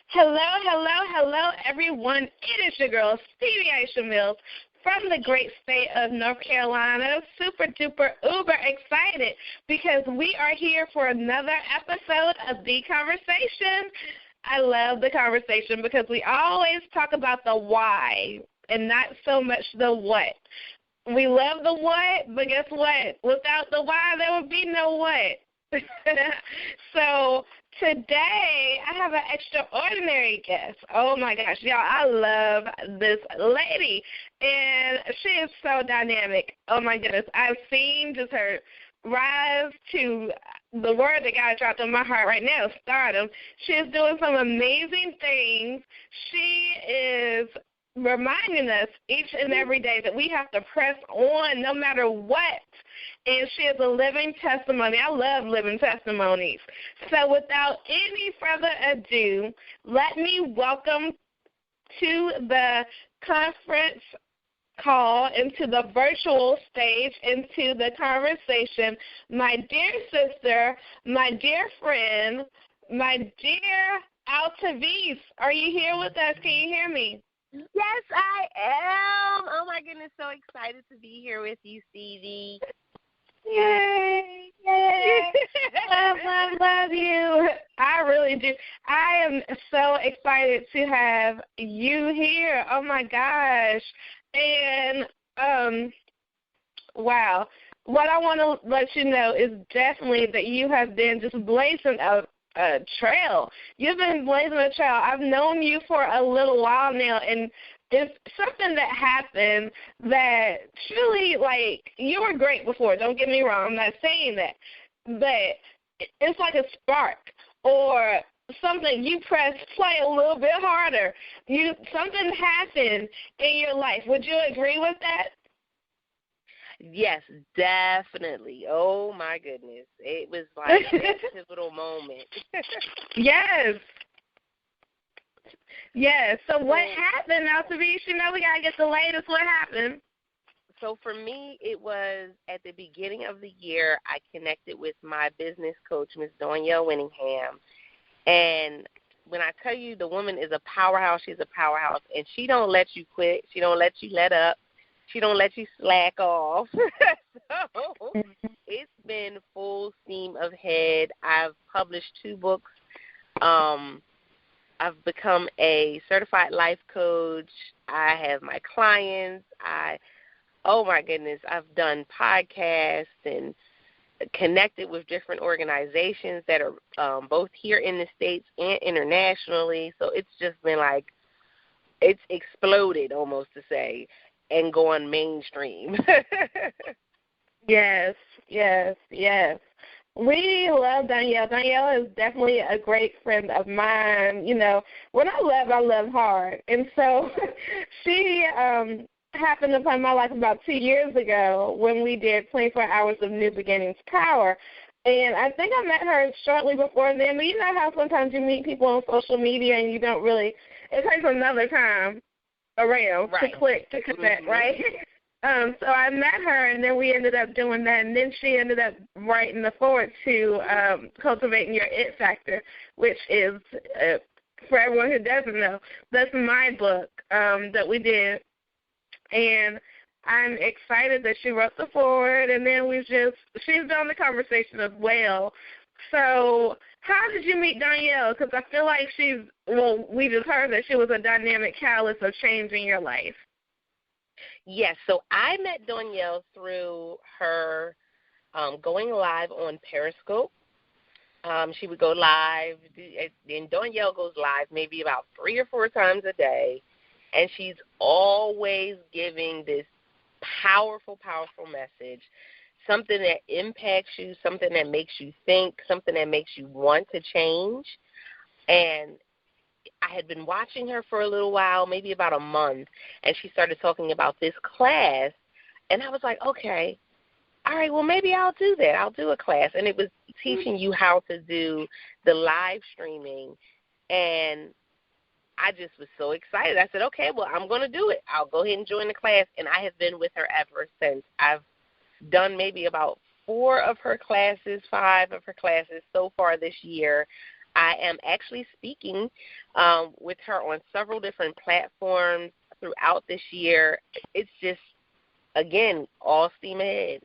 Hello, everyone. It is your girl, Stevie Aisha Mills, from the great state of North Carolina. Super duper uber excited because we are here for another episode of The Conversation. I love the conversation because we always talk about the why and not so much the what. We love the what, but guess what? Without the why, there would be no what. So today I have an extraordinary guest. Oh, my gosh, y'all, I love this lady, and she is so dynamic. Oh, my goodness. I've seen just her rise to the word that God dropped in my heart right now, stardom. She is doing some amazing things. She is reminding us each and every day that we have to press on no matter what. And she is a living testimony. I love living testimonies. So without any further ado, let me welcome to the conference call, into the virtual stage, into the conversation, my dear sister, my dear friend, my dear Altovise. Are you here with us? Can you hear me? Yes, I am. Oh, my goodness, so excited to be here with you, Stevie. Yay, love you. I really do. I am so excited to have you here. Oh, my gosh. And, wow. What I want to let you know is definitely that you have been just blazing a trail. You've been blazing a trail. I've known you for a little while now, and it's something that happened that truly, like, you were great before. Don't get me wrong. I'm not saying that. But it's like a spark or something. You press play a little bit harder. Something happened in your life. Would you agree with that? Yes, definitely. Oh, my goodness. It was like a pivotal moment. Yes. Yes. So what happened now, Tavisha? You know we got to get the latest. What happened? So for me, it was at the beginning of the year, I connected with my business coach, Ms. Danielle Winningham. And when I tell you the woman is a powerhouse, she's a powerhouse. And she don't let you quit. She don't let you let up. She don't let you slack off. So it's been full steam ahead. I've published 2 books. I've become a certified life coach. I have my clients. Oh, my goodness, I've done podcasts and connected with different organizations that are both here in the States and internationally. So it's just been like, it's exploded almost to say, and gone mainstream. Yes. We love Danielle. Danielle is definitely a great friend of mine. You know, when I love hard. And so she happened upon my life about 2 years ago when we did 24 Hours of New Beginnings Power. And I think I met her shortly before then. But you know how sometimes you meet people on social media and you don't really, it takes another time around to click, to connect, right? So I met her, and then we ended up doing that, and then she ended up writing the foreword to Cultivating Your It Factor, which is, for everyone who doesn't know, that's my book that we did. And I'm excited that she wrote the foreword, and then she's done the conversation as well. So how did you meet Danielle? Because I feel like we just heard that she was a dynamic catalyst of change in your life. Yes, so I met Danielle through her going live on Periscope. She would go live, and Danielle goes live maybe about 3 or 4 times a day, and she's always giving this powerful, powerful message, something that impacts you, something that makes you think, something that makes you want to change. And I had been watching her for a little while, maybe about a month, and she started talking about this class, and I was like, okay, all right, well, maybe I'll do that. I'll do a class. And it was teaching you how to do the live streaming, and I just was so excited. I said, okay, well, I'm going to do it. I'll go ahead and join the class, and I have been with her ever since. I've done maybe about 4 of her classes, 5 of her classes so far this year. I am actually speaking with her on several different platforms throughout this year. It's just, again, all steam ahead,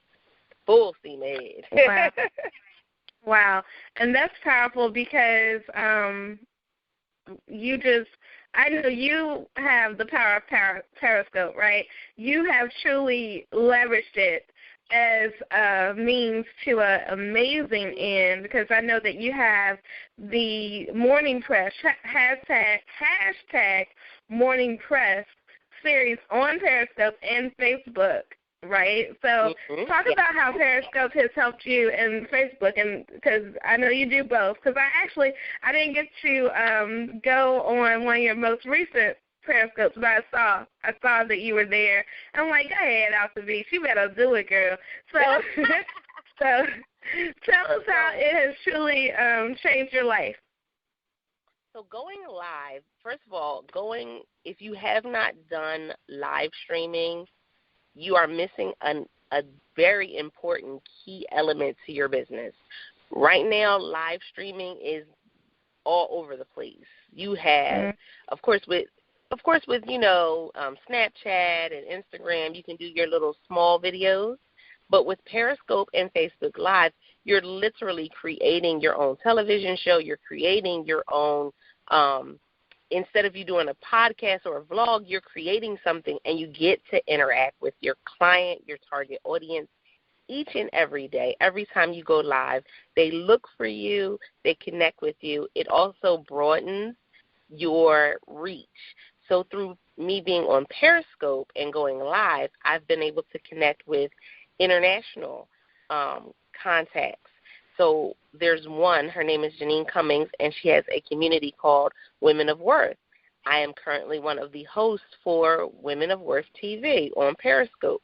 full steam ahead. Wow. Wow. And that's powerful because I know you have the power of Periscope, right? You have truly leveraged it as a means to an amazing end, because I know that you have the Morning Press, hashtag Morning Press series on Periscope and Facebook, right? So talk about how Periscope has helped you and Facebook, and because I know you do both, because I didn't get to go on one of your most recent Periscopes, but I saw that you were there. I'm like, go ahead, Altovise, you better do it, girl. So, so tell us how it has truly changed your life. So going live, first of all, if you have not done live streaming, you are missing a very important key element to your business. Right now, live streaming is all over the place. You have, of course, with Snapchat and Instagram, you can do your little small videos. But with Periscope and Facebook Live, you're literally creating your own television show. You're creating your own, instead of you doing a podcast or a vlog, you're creating something, and you get to interact with your client, your target audience, each and every day. Every time you go live, they look for you, they connect with you. It also broadens your reach. So through me being on Periscope and going live, I've been able to connect with international contacts. So there's one, her name is Janine Cummings, and she has a community called Women of Worth. I am currently one of the hosts for Women of Worth TV on Periscope.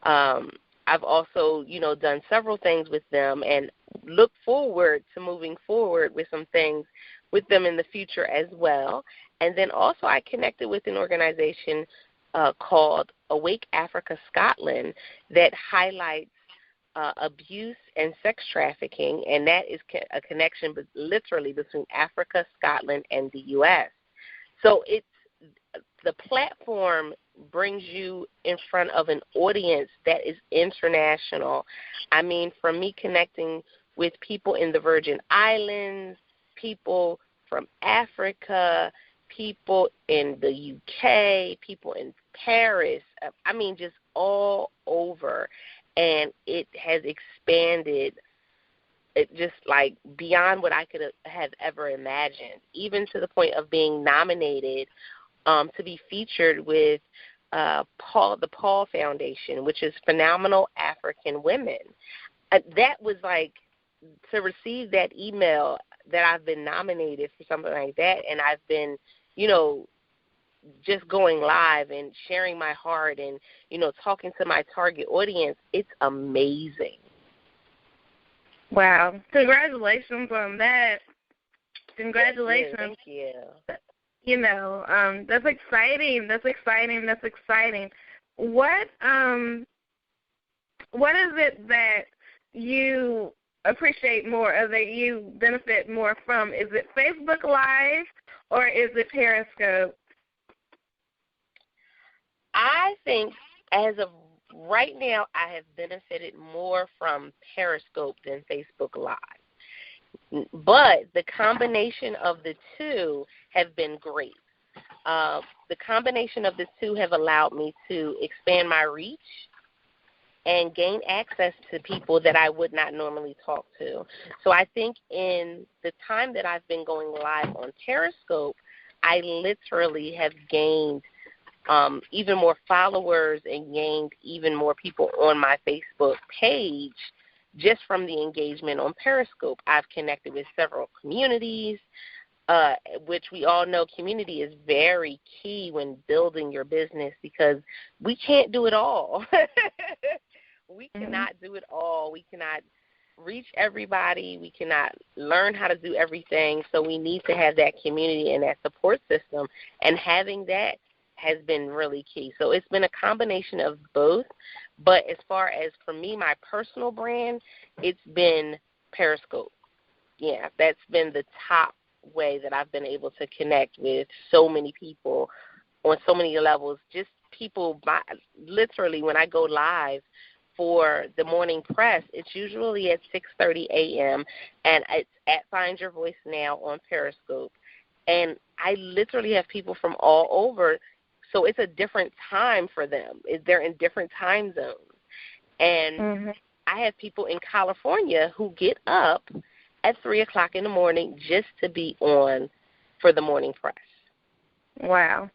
I've also, done several things with them and look forward to moving forward with some things with them in the future as well. And then also I connected with an organization called Awake Africa Scotland that highlights abuse and sex trafficking, and that is a connection literally between Africa, Scotland, and the U.S. So the platform brings you in front of an audience that is international. I mean, from me connecting with people in the Virgin Islands, people from Africa, people in the UK, people in Paris, I mean, just all over. And it has expanded just like beyond what I could have ever imagined, even to the point of being nominated to be featured with the Paul Foundation, which is Phenomenal African Women. That was like, to receive that email that I've been nominated for something like that, and I've been, just going live and sharing my heart and, talking to my target audience, it's amazing. Wow. Congratulations on that. Congratulations. Thank you. That's exciting. That's exciting. That's exciting. What is it that you appreciate more or that you benefit more from? Is it Facebook Live or is it Periscope? I think as of right now, I have benefited more from Periscope than Facebook Live. But the combination of the two have been great. The combination of the two have allowed me to expand my reach and gain access to people that I would not normally talk to. So I think in the time that I've been going live on Periscope, I literally have gained even more followers and gained even more people on my Facebook page just from the engagement on Periscope. I've connected with several communities, which we all know community is very key when building your business because we can't do it all. We cannot do it all. We cannot reach everybody. We cannot learn how to do everything. So we need to have that community and that support system, and having that has been really key. So it's been a combination of both. But as far as for me, my personal brand, it's been Periscope. Yeah, that's been the top way that I've been able to connect with so many people on so many levels. Just people, literally, when I go live for the morning press, it's usually at 6:30 a.m., and it's at Find Your Voice Now on Periscope. And I literally have people from all over, so it's a different time for them. They're in different time zones. And I have people in California who get up at 3 o'clock in the morning just to be on for the morning press. Wow.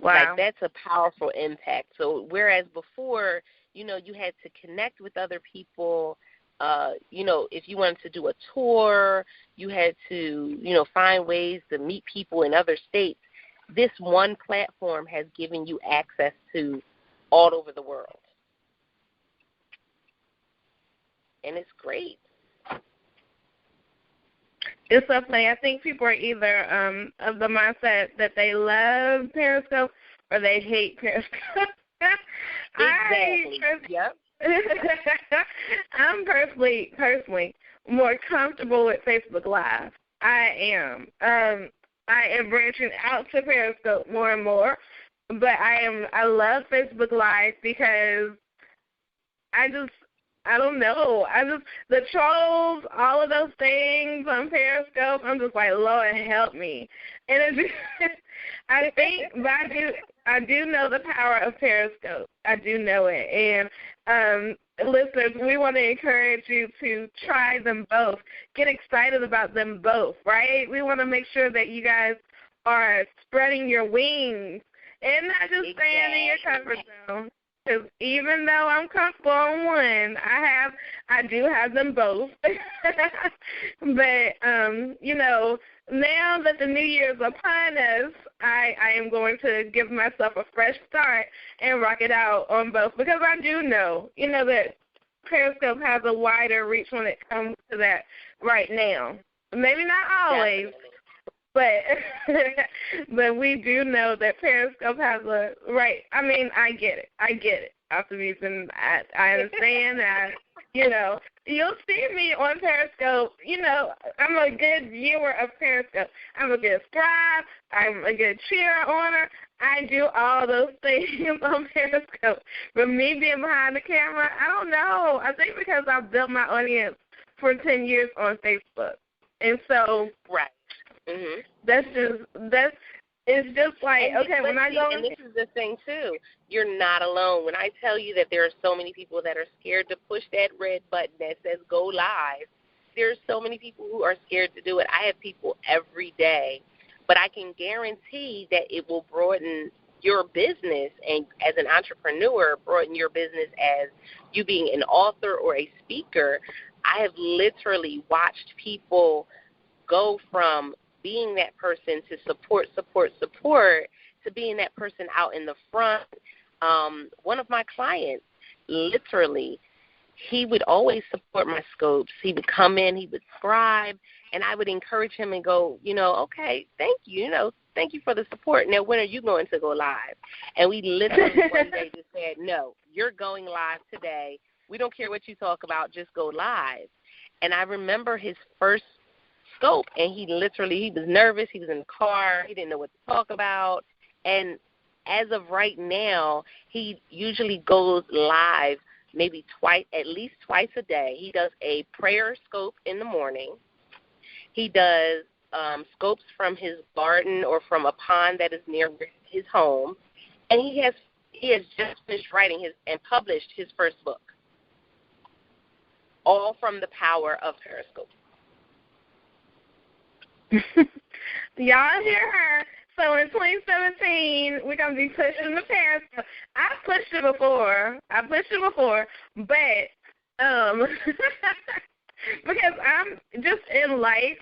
Like, that's a powerful impact. So whereas before, you had to connect with other people, if you wanted to do a tour, you had to, find ways to meet people in other states. This one platform has given you access to all over the world. And it's great. It's so funny. I think people are either of the mindset that they love Periscope or they hate Periscope. Exactly. Yep. I'm personally more comfortable with Facebook Live. I am. I am branching out to Periscope more and more, but I love Facebook Live because I don't know. The trolls, all of those things on Periscope, I'm just like, Lord, help me. And I do know the power of Periscope. I do know it. And listeners, we want to encourage you to try them both. Get excited about them both, right? We want to make sure that you guys are spreading your wings and not just staying in your comfort zone. Because even though I'm comfortable on one, I do have them both. But, now that the new year is upon us, I am going to give myself a fresh start and rock it out on both. Because I do know, that Periscope has a wider reach when it comes to that right now. Maybe not always. Definitely. But we do know that Periscope has a right. I mean, I get it. Optimism. I understand that. You'll see me on Periscope. I'm a good viewer of Periscope. I'm a good scribe. I'm a good cheer owner. I do all those things on Periscope. But me being behind the camera, I don't know. I think because I've built my audience for 10 years on Facebook, and so right. Mm-hmm. It's just like, okay, when I go. And this is the thing, too. You're not alone. When I tell you that there are so many people that are scared to push that red button that says go live, there's so many people who are scared to do it. I have people every day. But I can guarantee that it will broaden your business, and as an entrepreneur, broaden your business as you being an author or a speaker. I have literally watched people go from being that person to support, to being that person out in the front. One of my clients, literally, he would always support my scopes. He would come in, he would scribe, and I would encourage him and go, okay, thank you, thank you for the support. Now, when are you going to go live? And we literally one day just said, no, you're going live today. We don't care what you talk about, just go live. And I remember his first scope, and he was nervous. He was in the car. He didn't know what to talk about. And as of right now, he usually goes live maybe at least twice a day. He does a prayer scope in the morning. He does scopes from his garden or from a pond that is near his home. And he has just finished writing and published his first book, all from the power of Periscope. Y'all hear her. So in 2017, we're going to be pushing the Periscope. I've pushed it before, but because I'm just in life,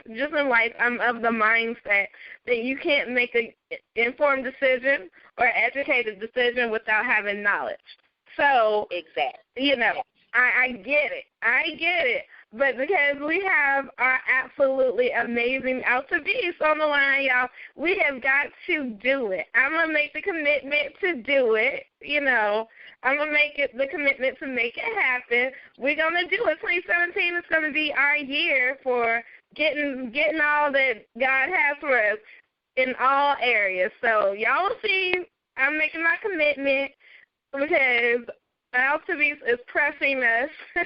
I'm of the mindset that you can't make an informed decision or educated decision without having knowledge. So, exactly. I get it. but because we have our absolutely amazing Altovise on the line, y'all, we have got to do it. I'm going to make the commitment to do it, you know. I'm going to make it the commitment to make it happen. We're going to do it. 2017 is going to be our year for getting all that God has for us in all areas. So y'all will see I'm making my commitment because Altovise is pressing us to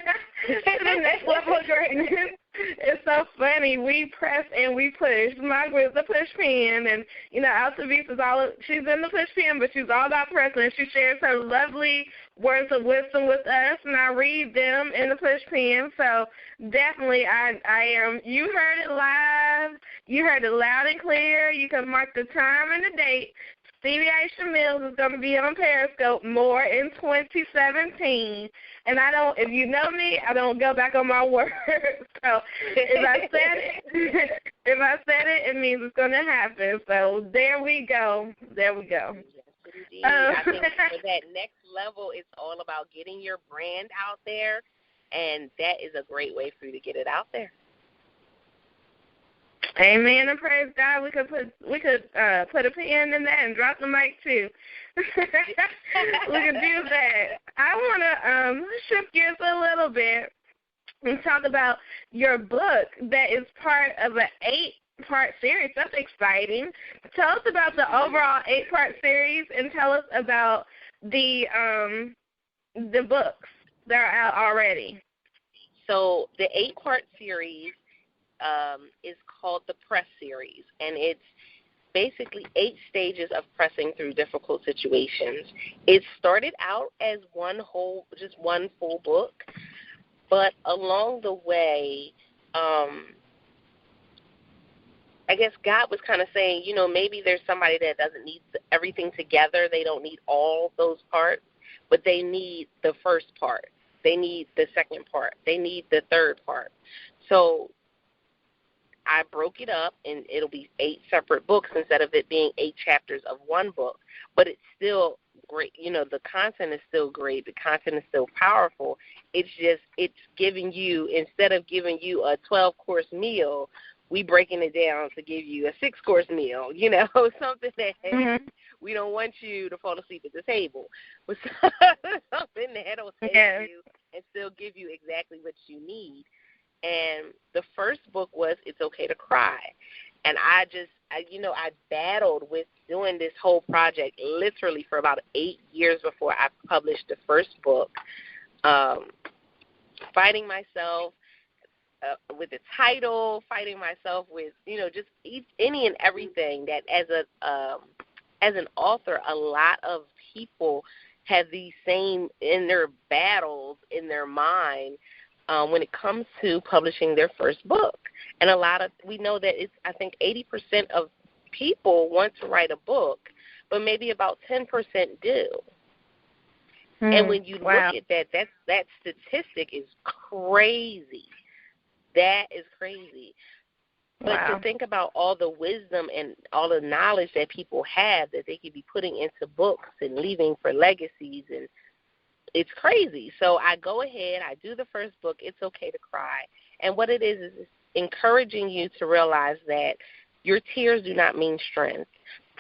the next level of greatness. It's so funny. We press and we push. My group, the push pin, and, you know, Altovise is she's in the push pin, but she's all about pressing. She shares her lovely words of wisdom with us, and I read them in the push pin. So definitely I am. You heard it live. You heard it loud and clear. You can mark the time and the date. Stevie Aisha Mills is going to be on Periscope more in 2017. And if you know me, I don't go back on my word. So if I said it, it means it's going to happen. So there we go. There we go. Yes, I think for that next level, it's all about getting your brand out there, and that is a great way for you to get it out there. Amen and praise God. We could put a pin in that and drop the mic too. We could do that. I want to shift gears a little bit and talk about your book that is part of an 8-part series. That's exciting. Tell us about the overall 8-part series and tell us about the books that are out already. So the 8-part series is called the Press Series, and it's basically 8 stages of pressing through difficult situations. It started out as one full book, but along the way, I guess God was kind of saying, you know, maybe there's somebody that doesn't need everything together. They don't need all those parts, but they need the first part. They need the second part. They need the third part. So I broke it up, and it'll be 8 separate books instead of it being 8 chapters of one book. But it's still great. You know, the content is still great. The content is still powerful. It's giving you, instead of giving you a 12-course meal, we breaking it down to give you a 6-course meal, you know, something that we don't want you to fall asleep at the table. But something that'll save you and still give you exactly what you need. And the first book was It's Okay to Cry. And I battled with doing this whole project literally for about 8 years before I published the first book, fighting myself with the title, fighting myself with, you know, just any and everything that as an author, a lot of people have these same inner battles in their mind when it comes to publishing their first book. And we know that I think 80% of people want to write a book, but maybe about 10% do. And when you look at that statistic is crazy. That is crazy. But to think about all the wisdom and all the knowledge that people have that they could be putting into books and leaving for legacies, and it's crazy. So I go ahead, I do the first book, It's Okay to Cry. And what it is encouraging you to realize that your tears do not mean strength.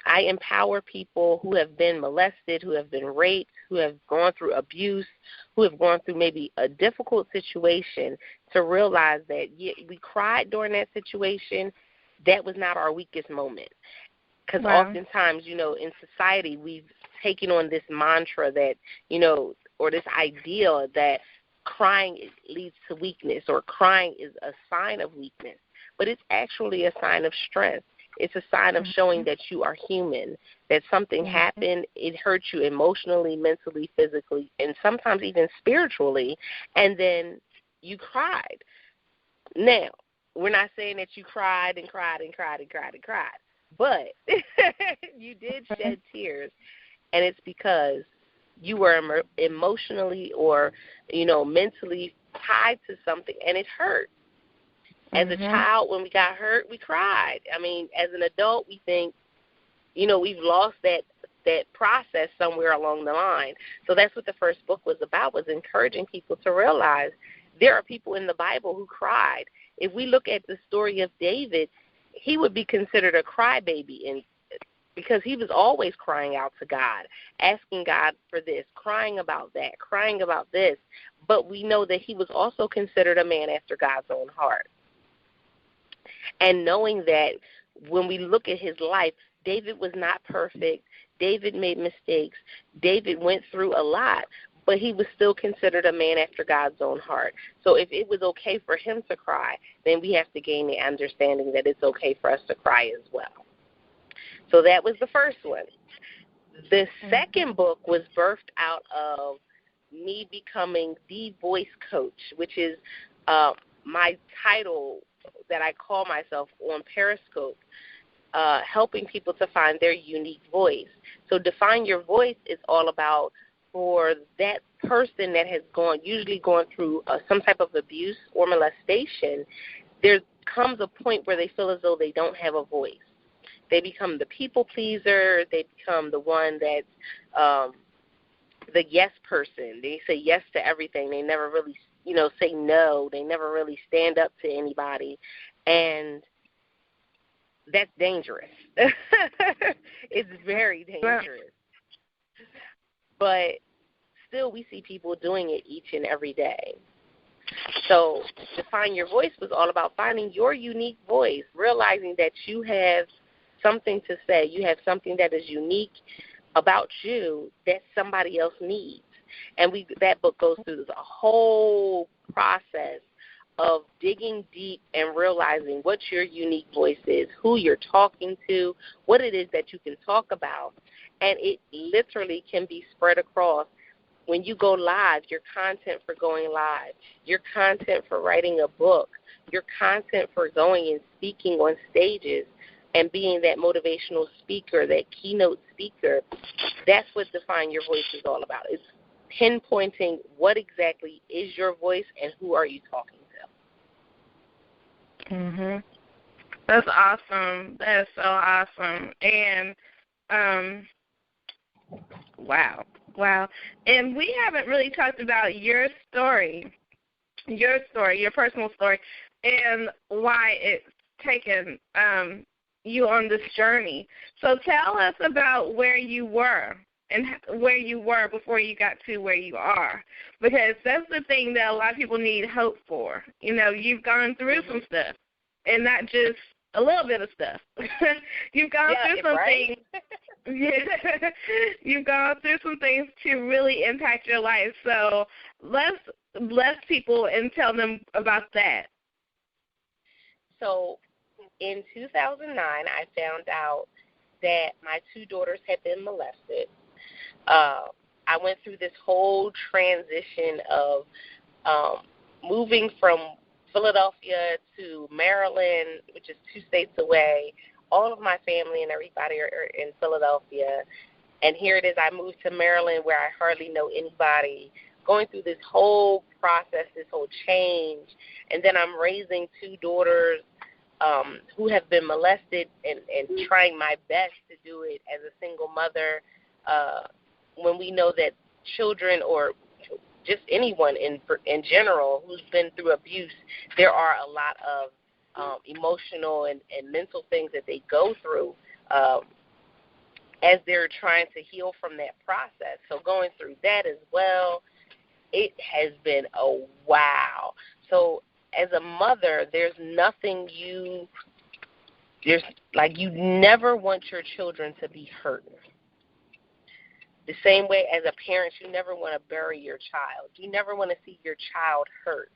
I empower people who have been molested, who have been raped, who have gone through abuse, who have gone through maybe a difficult situation, to realize that we cried during that situation. That was not our weakest moment. Because oftentimes, you know, in society, we've taken on this mantra that, you know, or this idea that crying leads to weakness, or crying is a sign of weakness. But it's actually a sign of strength. It's a sign of showing that you are human, that something happened, it hurt you emotionally, mentally, physically, and sometimes even spiritually, and then you cried. Now, we're not saying that you cried and cried and cried and cried and cried, but you did shed tears, and it's because you were emotionally or, you know, mentally tied to something, and it hurt. As a child, when we got hurt, we cried. I mean, as an adult, we think, you know, we've lost that process somewhere along the line. So that's what the first book was about, was encouraging people to realize There are people in the Bible who cried. If we look at the story of David, he would be considered a crybaby because he was always crying out to God, asking God for this, crying about that, crying about this. But we know that he was also considered a man after God's own heart. And knowing that when we look at his life, David was not perfect. David made mistakes. David went through a lot, but he was still considered a man after God's own heart. So if it was okay for him to cry, then we have to gain the understanding that it's okay for us to cry as well. So that was the first one. The second book was birthed out of me becoming the voice coach, which is my title that I call myself on Periscope, helping people to find their unique voice. So Define Your Voice is all about for that person that has usually gone through some type of abuse or molestation, there comes a point where they feel as though they don't have a voice. They become the people pleaser. They become the one that's the yes person. They say yes to everything. They never really, say no. They never really stand up to anybody. And that's dangerous. It's very dangerous. But still we see people doing it each and every day. So Define Your Voice was all about finding your unique voice, realizing that you have something to say. You have something that is unique about you that somebody else needs. And that book goes through a whole process of digging deep and realizing what your unique voice is, who you're talking to, what it is that you can talk about. And it literally can be spread across. When you go live, your content for going live, your content for writing a book, your content for going and speaking on stages and being that motivational speaker, that keynote speaker, that's what Define Your Voice is all about. It's pinpointing what exactly is your voice and who are you talking to. Mhm. That's awesome. That is so awesome. And wow. And we haven't really talked about your story, your personal story, and why it's taken you on this journey. So tell us about where you were and where you were before you got to where you are, because that's the thing that a lot of people need hope for. You've gone through some stuff, and not just a little bit of stuff. You've gone through some things. Yeah. You've gone through some things to really impact your life. So let's bless people and tell them about that. So in 2009, I found out that my two daughters had been molested. I went through this whole transition of moving from Philadelphia to Maryland, which is 2 states away. All of my family and everybody are in Philadelphia. And here it is, I moved to Maryland where I hardly know anybody, going through this whole process, this whole change. And then I'm raising 2 daughters who have been molested and trying my best to do it as a single mother, when we know that children or just anyone in general who's been through abuse, there are a lot of emotional and mental things that they go through as they're trying to heal from that process. So going through that as well, it has been a wow. So as a mother, there's nothing you never want your children to be hurt. The same way as a parent, you never want to bury your child. You never want to see your child hurt.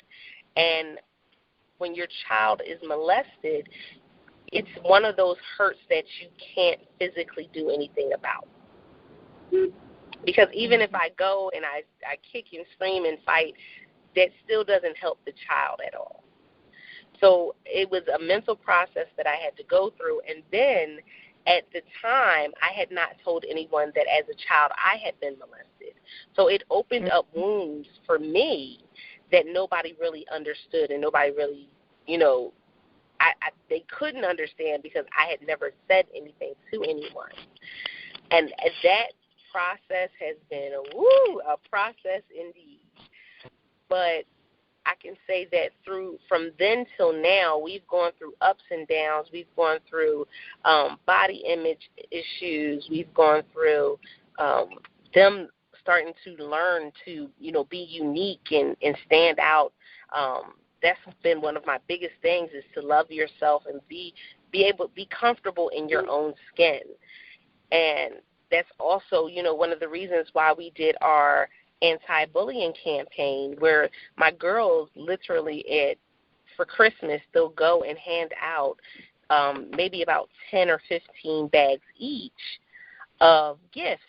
And when your child is molested, it's one of those hurts that you can't physically do anything about. Because even if I go and I kick and scream and fight, that still doesn't help the child at all. So it was a mental process that I had to go through. And then at the time, I had not told anyone that as a child I had been molested. So it opened up wounds for me that nobody really understood and nobody really, they couldn't understand because I had never said anything to anyone. And that process has been a process indeed. But I can say that from then till now, we've gone through ups and downs. We've gone through body image issues. We've gone through them starting to learn to, be unique and stand out. That's been one of my biggest things, is to love yourself and be able to be comfortable in your own skin. And that's also, one of the reasons why we did our anti-bullying campaign, where my girls literally for Christmas, they'll go and hand out maybe about 10 or 15 bags each of gifts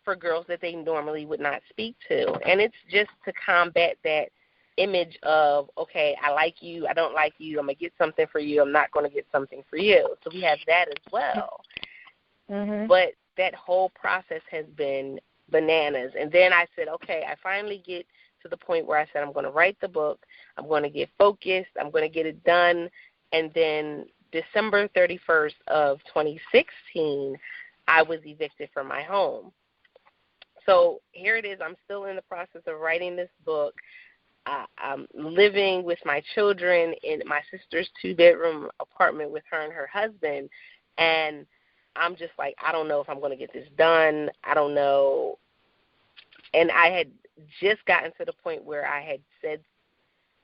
for girls that they normally would not speak to. And it's just to combat that image of, okay, I like you, I don't like you, I'm going to get something for you, I'm not going to get something for you. So we have that as well. Mm-hmm. But that whole process has been bananas. And then I said, okay, I finally get to the point where I said, I'm going to write the book, I'm going to get focused, I'm going to get it done. And then December 31st of 2016, I was evicted from my home. So here it is. I'm still in the process of writing this book. I'm living with my children in my sister's 2-bedroom apartment with her and her husband. And I'm just like, I don't know if I'm going to get this done. I don't know. And I had just gotten to the point where I had said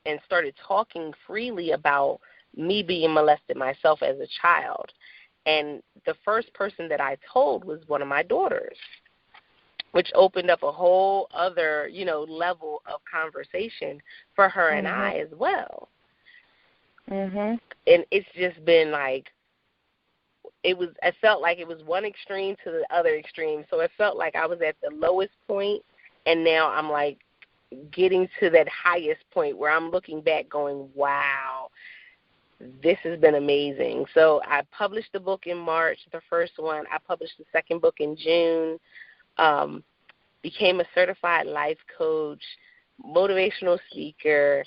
and started talking freely about me being molested myself as a child. And the first person that I told was one of my daughters, which opened up a whole other, level of conversation for her and I as well. Mm-hmm. And it's just been like, I felt like it was one extreme to the other extreme. So it felt like I was at the lowest point, and now I'm like getting to that highest point where I'm looking back going, wow, this has been amazing. So I published the book in March, the first one. I published the second book in June. Became a certified life coach, motivational speaker,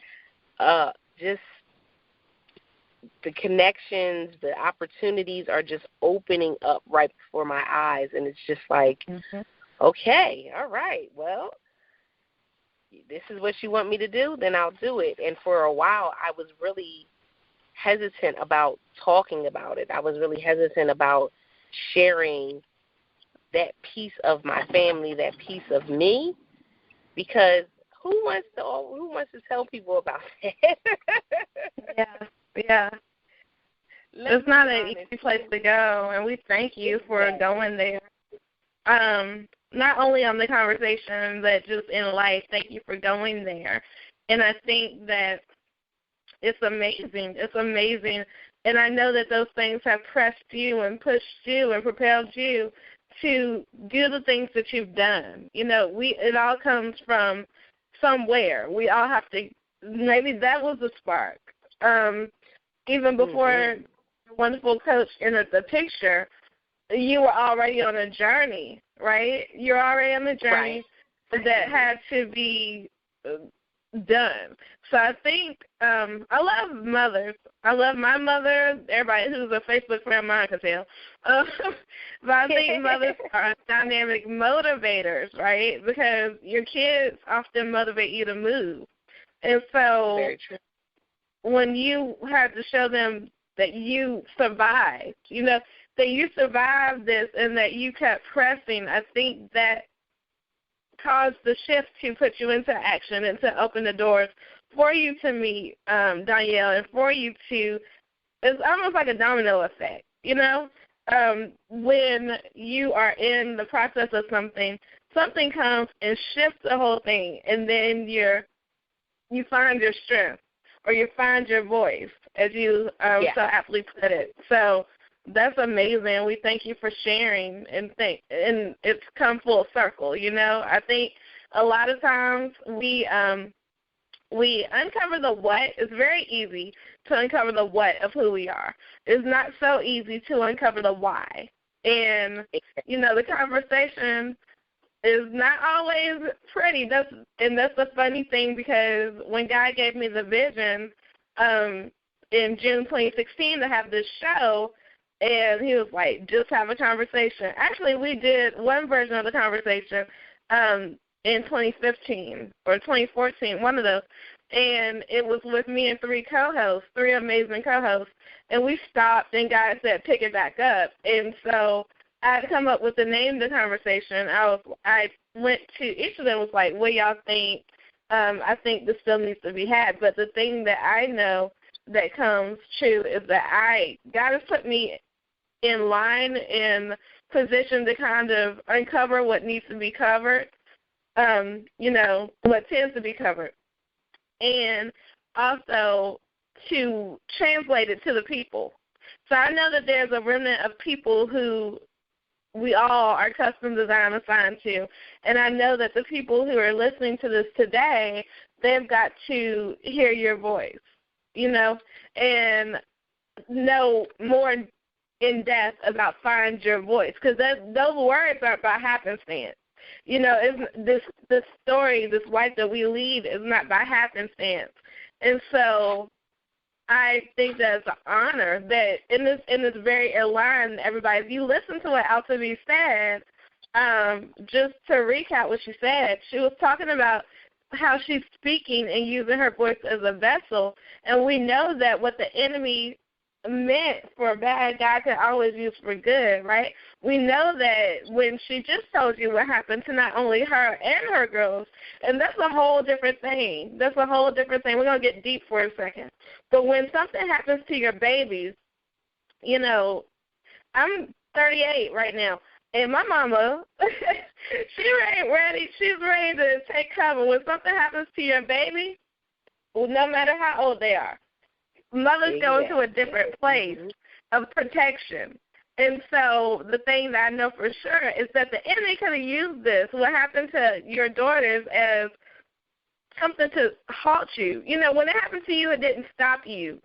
just the connections, the opportunities are just opening up right before my eyes. And it's just like, okay, all right, well, this is what you want me to do, then I'll do it. And for a while, I was really hesitant about talking about it. I was really hesitant about sharing that piece of my family, that piece of me, because who wants to tell people about that? Yeah. It's not an easy place to go, and we thank you for going there. Not only on the conversation, but just in life, thank you for going there. And I think that it's amazing. It's amazing. And I know that those things have pressed you and pushed you and propelled you to do the things that you've done. It all comes from somewhere. We all have to, maybe that was a spark. Even before the wonderful coach entered the picture, you were already on a journey, right? You're already on a journey that had to be done. So I think I love mothers. I love my mother. Everybody who's a Facebook friend of mine can tell. But I think mothers are dynamic motivators, right? Because your kids often motivate you to move. And so very true. When you had to show them that you survived, that you survived this and that you kept pressing, I think that caused the shift to put you into action and to open the doors for you to meet Danielle and for you to, it's almost like a domino effect, when you are in the process of something comes and shifts the whole thing, and then you find your strength or you find your voice, as you so aptly put it. So that's amazing. We thank you for sharing, and it's come full circle. I think a lot of times we uncover the what. It's very easy to uncover the what of who we are. It's not so easy to uncover the why. And the conversation is not always pretty. That's the funny thing, because when God gave me the vision in June 2016 to have this show, and he was like, just have a conversation. Actually, we did one version of the conversation in 2015 or 2014, one of those. and it was with me and three amazing co-hosts, and we stopped, and God said, pick it back up. And so I had to come up with the name of the conversation. I went to, each of them was like, what y'all think? I think this still needs to be had. But the thing that I know that comes true is that God has put me in line, in position to kind of uncover what needs to be covered, what tends to be covered, and also to translate it to the people. So I know that there's a remnant of people who we all are custom design assigned to, and I know that the people who are listening to this today, they've got to hear your voice, and know more in depth about find your voice, because those words aren't by happenstance. It's this story, this life that we lead is not by happenstance. And so I think that it's an honor that in this very line, everybody, if you listen to what Altovise said, just to recap what she said, she was talking about how she's speaking and using her voice as a vessel, and we know that what the enemy meant for bad, God can always use for good, right? We know that when she just told you what happened to not only her and her girls, and that's a whole different thing. We're going to get deep for a second. But when something happens to your babies, I'm 38 right now, and my mama, she's ready to take cover. When something happens to your baby, well, no matter how old they are, mothers go into a different place of protection. And so the thing that I know for sure is that the enemy could have used this, what happened to your daughters, as something to halt you. When it happened to you, it didn't stop you.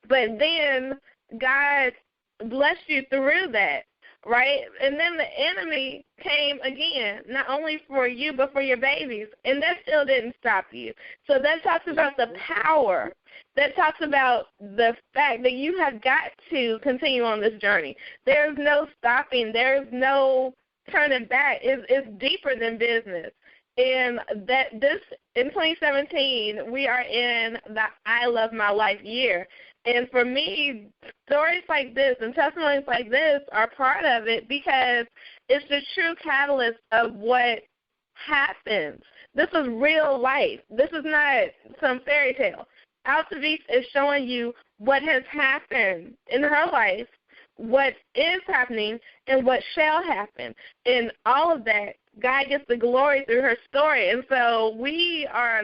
But then God blessed you through that, right? And then the enemy came again, not only for you but for your babies, and that still didn't stop you. So that talks about the power. That talks about the fact that you have got to continue on this journey. There's no stopping. There's no turning back. It's deeper than business. And that this, in 2017, we are in the I Love My Life year. And for me, stories like this and testimonies like this are part of it, because it's the true catalyst of what happens. This is real life. This is not some fairy tale. Altovise is showing you what has happened in her life, what is happening, and what shall happen. And all of that, God gets the glory through her story. And so we are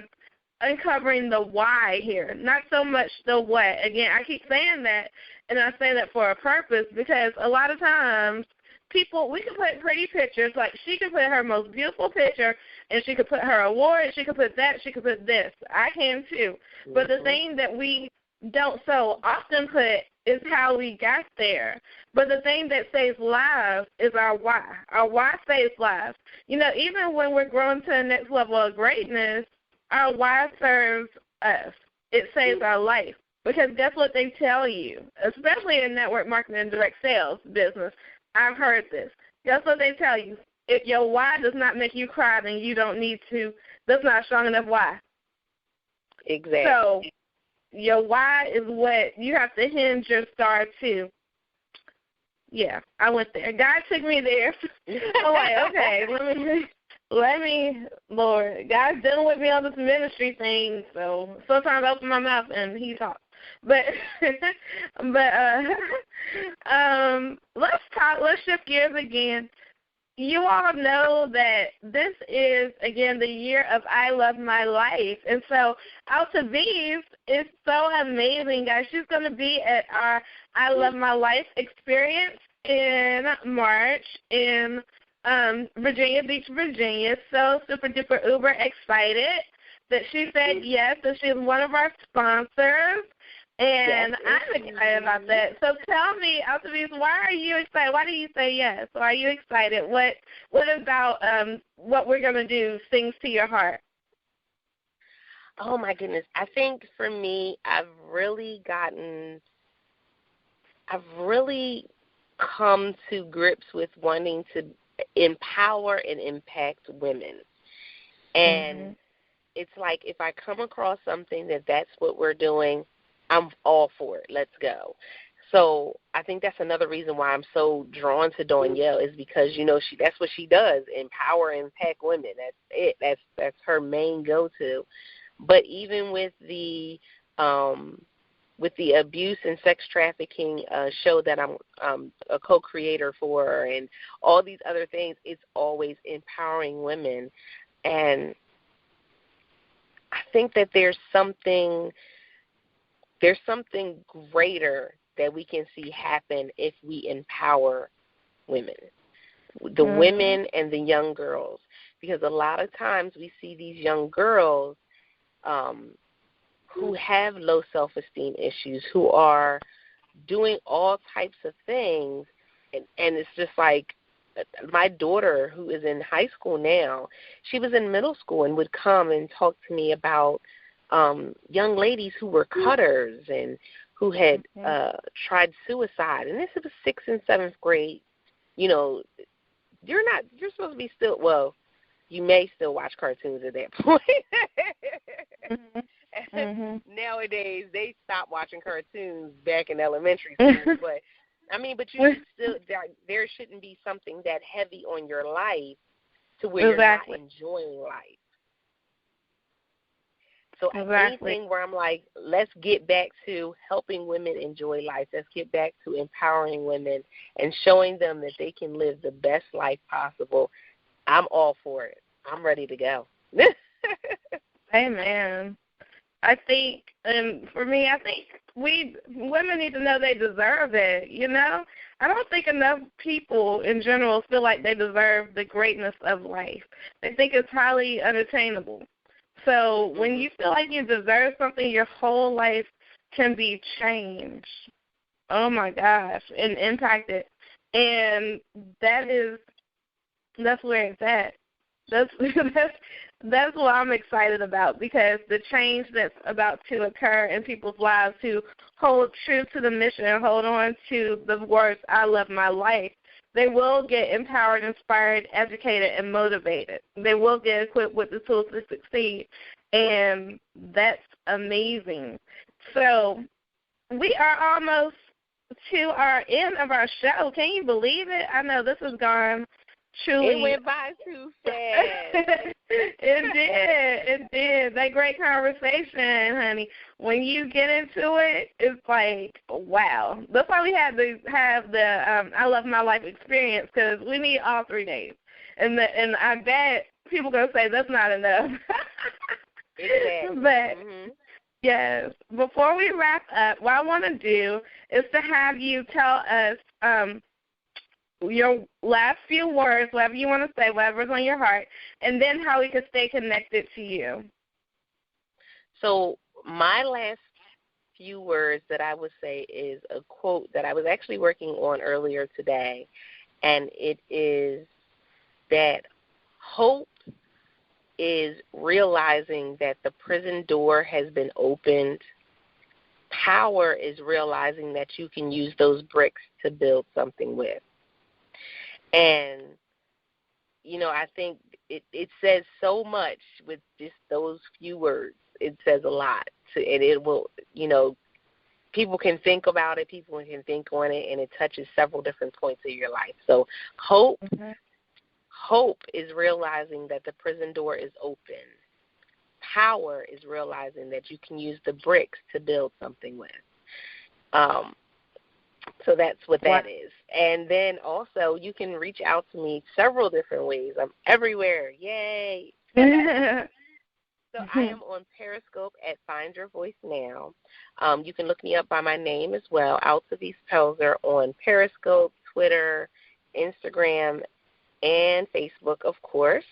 uncovering the why here, not so much the what. Again, I keep saying that, and I say that for a purpose, because a lot of times we can put pretty pictures, like she could put her most beautiful picture, and she could put her award, she could put that, she could put this. I can too. But the thing that we don't so often put is how we got there. But the thing that saves lives is our why. Our why saves lives. Even when we're growing to the next level of greatness, our why serves us. It saves our life. Because guess what they tell you, especially in network marketing and direct sales business, I've heard this. Guess what they tell you? If your why does not make you cry, then you don't need to. That's not a strong enough why. Exactly. So your why is what you have to hinge your star to. Yeah, I went there. God took me there. I'm like, okay, let me, Lord, God's dealing with me on this ministry thing, so sometimes I open my mouth and he talks. But let's shift gears again. You all know that this is, again, the year of I Love My Life. And so Altovise is so amazing, guys. She's going to be at our I Love My Life experience in March in Virginia Beach, Virginia. So super duper uber excited that she said yes, and she's one of our sponsors. And I'm excited about that. So tell me, Altovise, why are you excited? Why do you say yes? Why are you excited? What about what we're going to do sings to your heart? Oh, my goodness. I think for me, I've really come to grips with wanting to empower and impact women. And it's like if I come across something that's what we're doing, I'm all for it. Let's go. So I think that's another reason why I'm so drawn to Danielle is because, that's what she does, empower and impact women. That's it. That's her main go-to. But even with the abuse and sex trafficking show that I'm a co-creator for and all these other things, it's always empowering women. And I think that there's something greater that we can see happen if we empower women, the women and the young girls, because a lot of times we see these young girls who have low self-esteem issues, who are doing all types of things, and it's just like my daughter, who is in high school now, she was in middle school and would come and talk to me about young ladies who were cutters and who had tried suicide. And this was 6th and 7th grade. You're supposed to be still, well, you may still watch cartoons at that point. Nowadays, they stop watching cartoons back in elementary school. But you still, there shouldn't be something that heavy on your life to where you're not enjoying life. So anything where I'm like, let's get back to helping women enjoy life. Let's get back to empowering women and showing them that they can live the best life possible. I'm all for it. I'm ready to go. Amen. I think, and for me, I think women need to know they deserve it, I don't think enough people in general feel like they deserve the greatness of life. They think it's highly unattainable. So when you feel like you deserve something, your whole life can be changed. Oh, my gosh, and impacted. And that's where it's at. That's what I'm excited about, because the change that's about to occur in people's lives who hold true to the mission and hold on to the words, I love my life, they will get empowered, inspired, educated, and motivated. They will get equipped with the tools to succeed, and that's amazing. So we are almost to our end of our show. Can you believe it? I know this has gone truly. It went by too fast. It did. That great conversation, honey. When you get into it, it's like, wow. That's why we had to have the I Love My Life experience, because we need all 3 days. And I bet people going to say that's not enough. Exactly. But, yes, before we wrap up, what I want to do is to have you tell us your last few words, whatever you want to say, whatever's on your heart, and then how we can stay connected to you. So my last few words that I would say is a quote that I was actually working on earlier today, and it is that hope is realizing that the prison door has been opened. Power is realizing that you can use those bricks to build something with. And, I think it says so much with just those few words. It says a lot. And it will, people can think about it, people can think on it, and it touches several different points of your life. So hope is realizing that the prison door is open. Power is realizing that you can use the bricks to build something with. So that's what that is. And then also you can reach out to me several different ways. I'm everywhere. Yay. So I am on Periscope at Find Your Voice Now. You can look me up by my name as well, Altovise Pelzer, on Periscope, Twitter, Instagram, and Facebook, of course.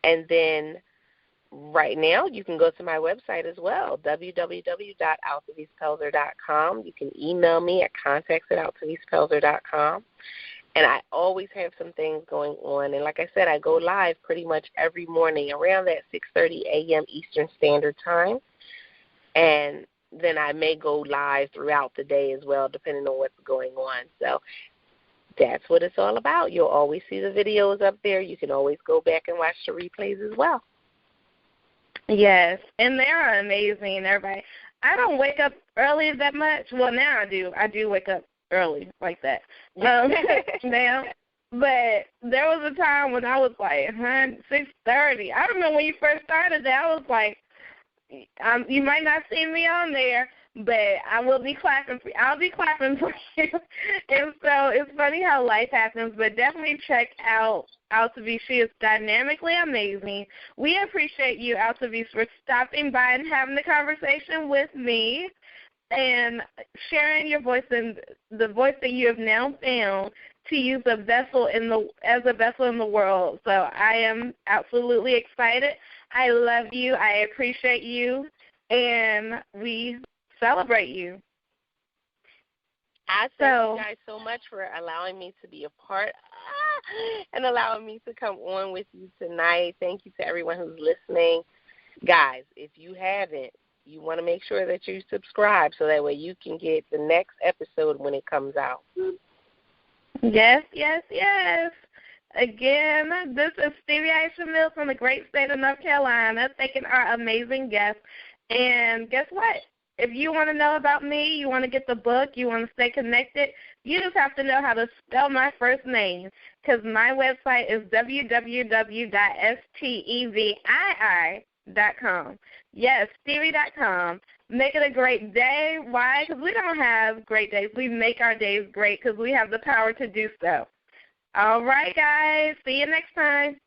And then right now you can go to my website as well, www.altovisepelzer.com. You can email me at contacts@altovisepelzer.com. And I always have some things going on. And like I said, I go live pretty much every morning around that 6:30 a.m. Eastern Standard Time. And then I may go live throughout the day as well, depending on what's going on. So that's what it's all about. You'll always see the videos up there. You can always go back and watch the replays as well. Yes, and they are amazing, everybody. I don't wake up early that much. Well, now I do. I do wake up early like that now. But there was a time when I was like 6:30. I remember when you first started that, I was like, you might not see me on there, but I will be clapping for you. I'll be clapping for you. And so it's funny how life happens, but definitely check out Altovise. She is dynamically amazing. We appreciate you, Altovise, for stopping by and having the conversation with me and sharing your voice and the voice that you have now found to use as a vessel in the world. So I am absolutely excited. I love you. I appreciate you, and we celebrate you. I thank you guys so much for allowing me to be a part and allowing me to come on with you tonight. Thank you to everyone who's listening. Guys, if you haven't, you want to make sure that you subscribe so that way you can get the next episode when it comes out. Yes, yes, yes. Again, this is Stevie Aisha Mills from the great state of North Carolina, thanking our amazing guests. And guess what? If you want to know about me, you want to get the book, you want to stay connected, you just have to know how to spell my first name, because my website is www.stevii.com. Yes, Stevie.com. Make it a great day. Why? Because we don't have great days. We make our days great because we have the power to do so. All right, guys. See you next time.